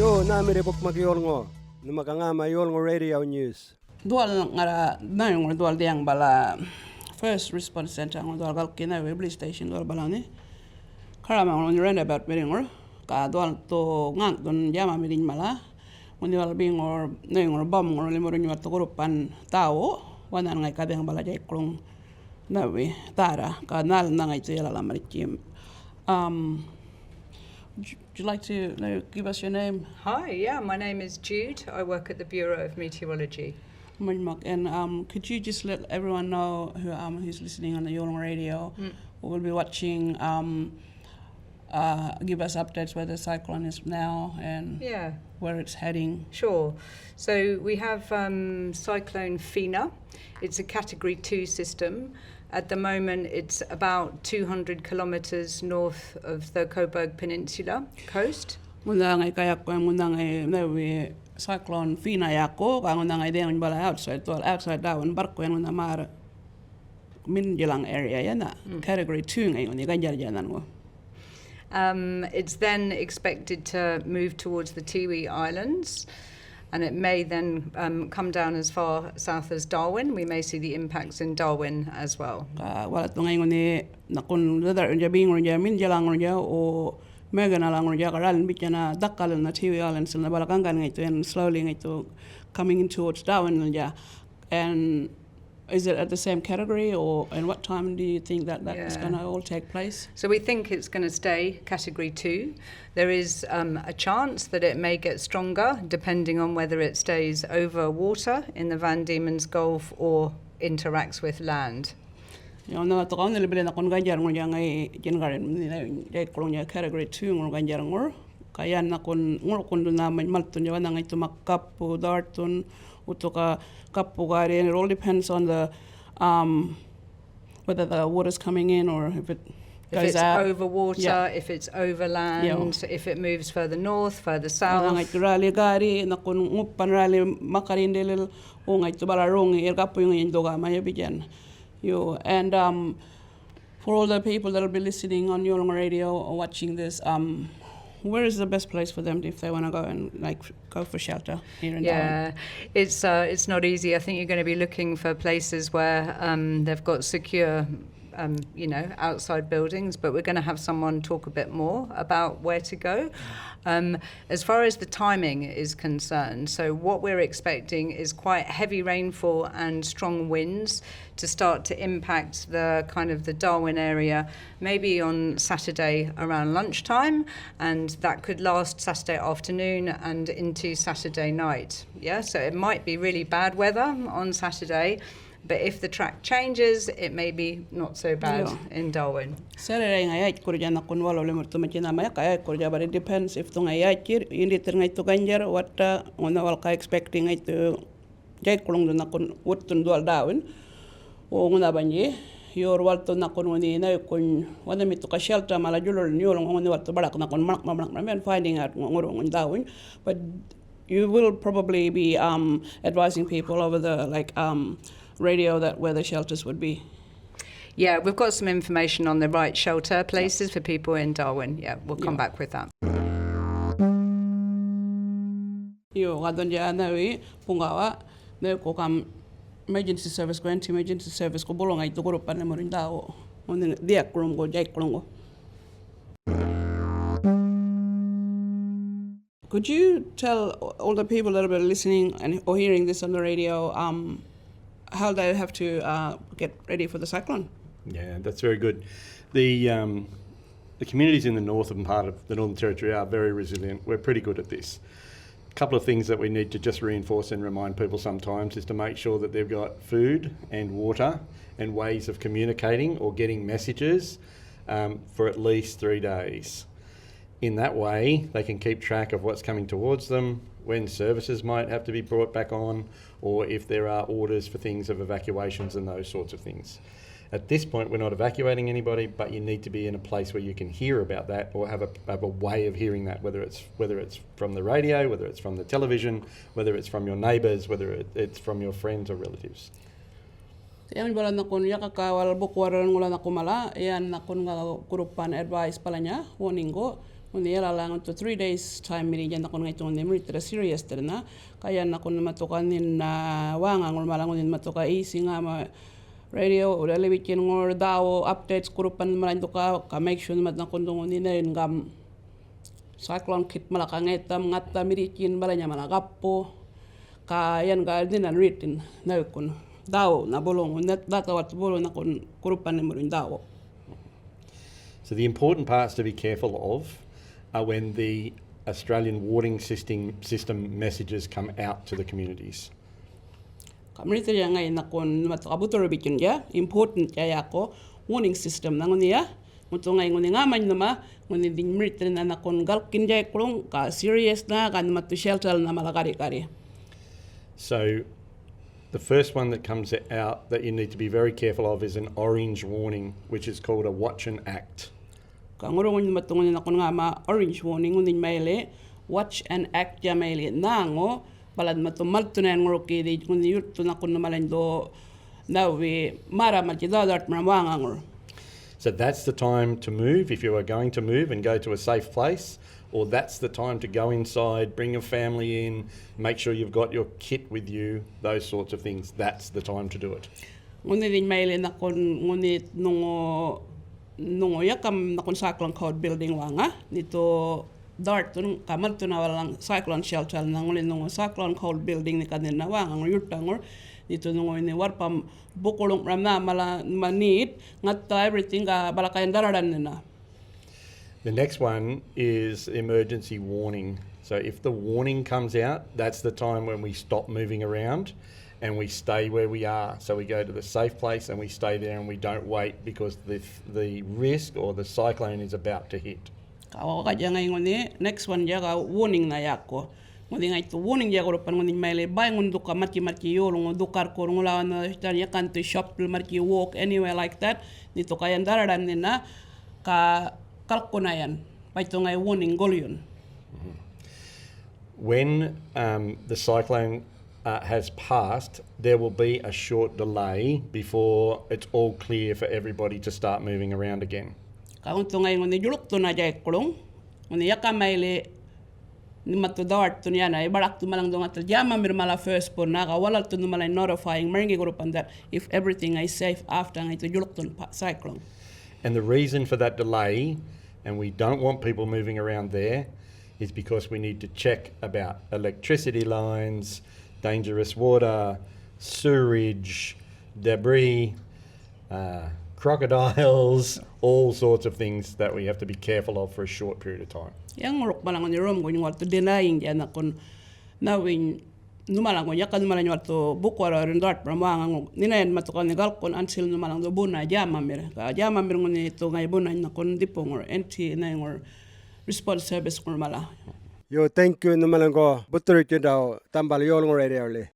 Yo namire bok magyolngo numakanga mayolngo radio news. Dual ngara nang dual diang bala first response center ng dual galkina Webley station dual balani. Karama on roundabout meringor ka dual to ngang don yama miring mala. When dual being or nang or bomb or limor nyuat to grupan tao wana ngai ka diang bala Cyclone nawi tara ka nal ngai tela la maritim. Would you like to give us your name? Hi, yeah, my name is Jude. I work at the Bureau of Meteorology. And could you just let everyone know who's listening on the Yolngu radio, who will be watching, give us updates where the cyclone is now and where it's heading? Sure. So we have Cyclone Fina. It's a Category 2 system. At the moment, it's about 200 kilometers north of the Coburg Peninsula coast. Mundang kayak ko mundang nawi Cyclone Fina yako ka mundang ideng bala outside dawan barko yan mundamar minjelang area yana Category 2 ngayon ni ganjar janan mo. It's then expected to move towards the Tiwi Islands. And it may then come down as far south as Darwin. We may see the impacts in Darwin as well. Wala to ngayon ni nakon dadar unja bing unja min jalang unja o mega na lang unja karal bitya na dakal na Tiwi Islands na balakangan ngayon and slowly ngayon coming in towards Darwin unja. And is it at the same category, or and what time do you think that is going to all take place? So we think it's going to stay Category 2. There is a chance that it may get stronger depending on whether it stays over water in the Van Diemen's Gulf or interacts with land. Yung na to kaun nilibili na kun ganjar ng ngay kingarin ni kolonya Category 2 ng ganjar ng kaya na kun doon na maltun yawan ngay tumakap po darton utoka kapugari, and it all depends on the whether the water's coming in or if it's out. Over water, if it's over land, if it moves further north, further south. Rali gari na kun ngupan rali makarindel ungay to balarong irkapo yung indoga maya bigyan. And for all the people that will be listening on Yolngu radio or watching this, where is the best place for them if they want to go and go for shelter here in Darwin? It's not easy. I think you're going to be looking for places where they've got secure, outside buildings. But we're going to have someone talk a bit more about where to go. As far as the timing is concerned, so what we're expecting is quite heavy rainfall and strong winds to start to impact the Darwin area, maybe on Saturday around lunchtime, and that could last Saturday afternoon and into Saturday night. Yeah, so it might be really bad weather on Saturday, but if the track changes, it may be not so bad in Darwin. Saturday ngayat kurja na kun walo lemur to machina maya kaya kurja, but it depends if to ngayat kir indi ter ngay to ganjar wata ona wal ka expecting ngay to Cyclone na kun wutun dual Darwin o nguna banje yor wal to na kun woni na kun wana mi to ka shelter mala julol nyolong ngoni wal to barak na kun mak men finding out ngorong Darwin, but you will probably be advising people over the radio that where the shelters would be. Yeah, we've got some information on the right shelter places for people in Darwin. Yeah, we'll come back with that. Yo gadon ja nawi pungawa ne ko kam emergency service ko bolong ay to grupan na morin dao on dia kulong go Cyclone go. Could you tell all the people that are listening or hearing this on the radio how they have to get ready for the cyclone? Yeah, that's very good. The communities in the northern part of the Northern Territory are very resilient. We're pretty good at this. A couple of things that we need to just reinforce and remind people sometimes is to make sure that they've got food and water and ways of communicating or getting messages for at least 3 days. In that way, they can keep track of what's coming towards them, when services might have to be brought back on, or if there are orders for things of evacuations and those sorts of things. At this point, we're not evacuating anybody, but you need to be in a place where you can hear about that or have a way of hearing that, whether it's from the radio, whether it's from the television, whether it's from your neighbours, whether it's from your friends or relatives. Yang bala na kun ya kakawal bukwaran ngula na kumala yan na kun nga kurupan advice pala niya warning go Uni lang to 3 days time miri jan nakon ngaitong ni military serious terna kaya nakon matukanin na wangang malangon matuka easy nga ma radio udah lebikin ngor daw updates kurupan malan to ka make sure mat nakon dong ni na ngam cyclone kit malakangetam ngatta mirikin balanya malagapo kayan ga dinan written na kun daw na bolong net data wat bolong nakon kurupan ni murin daw. So the important parts to be careful of are when the Australian warning system messages come out to the communities. Kamilitary ngay nakon matakabutor bikin dia important kaya ko warning system nangon niya muto ngay ngoni ngaman nama ngoni din military na nakon galkin jay kulong ka serious na kan matu shelter na malakari-kari. So the first one that comes out that you need to be very careful of is an orange warning, which is called a watch and act. Kanguro ngon matungon nakon nga ma orange warning ngoni maile watch and act ya maile nango balad matumal tunan ngoro kidi kun yut tunakon namalan do nawi mara malkidadat mramangangor. So that's the time to move if you are going to move and go to a safe place, or that's the time to go inside, bring your family in, make sure you've got your kit with you, those sorts of things. That's the time to do it. Ngoni din maile nakon ngoni nungo yakam nakon cyclone code building wanga nito dart tun kamal tun walang cyclone shelter nangol nung cyclone cold building ni kanin na wang ang yutangor dito nung ni warpam bukulong ramna mala manit ngatta everything ga balakayan dararan na. The next one is emergency warning. So if the warning comes out, that's the time when we stop moving around and we stay where we are. So we go to the safe place and we stay there and we don't wait because the risk or the cyclone is about to hit. Kawa ka jangay ngoni next one jaga warning na yako ngoni ngay to warning jaga rupan ngoni maile bay ngundu ka mati yolo ngudukar ko ngula na tan yakan to shop marki walk anywhere like that dito kayan dararan nina ka kalkunayan bay to ngay warning golyon. When the cyclone has passed, there will be a short delay before it's all clear for everybody to start moving around again. Kaung to ngay ngoni juluk to na jay kulong ngoni yakamaile ni matudawat to niya na ibarak to malang dong at jama mirmala first po na kawala to numalay notifying maringi grupan that if everything is safe after ngay to juluk to cyclone. And the reason for that delay, and we don't want people moving around there, is because we need to check about electricity lines, dangerous water, sewerage, debris, crocodiles, all sorts of things that we have to be careful of for a short period of time. Yang nguruk malang ni rom going to denying dia nakon nawin numalang yakan numalang to bukwara rindart pramang ninayan matukan ni galkon until numalang do buna jama mir ngoni to ngay buna nakon dipong or NT na or response service ngor mala. Yo, thank you naman ko. Butor ito daw tambal yolong radio le.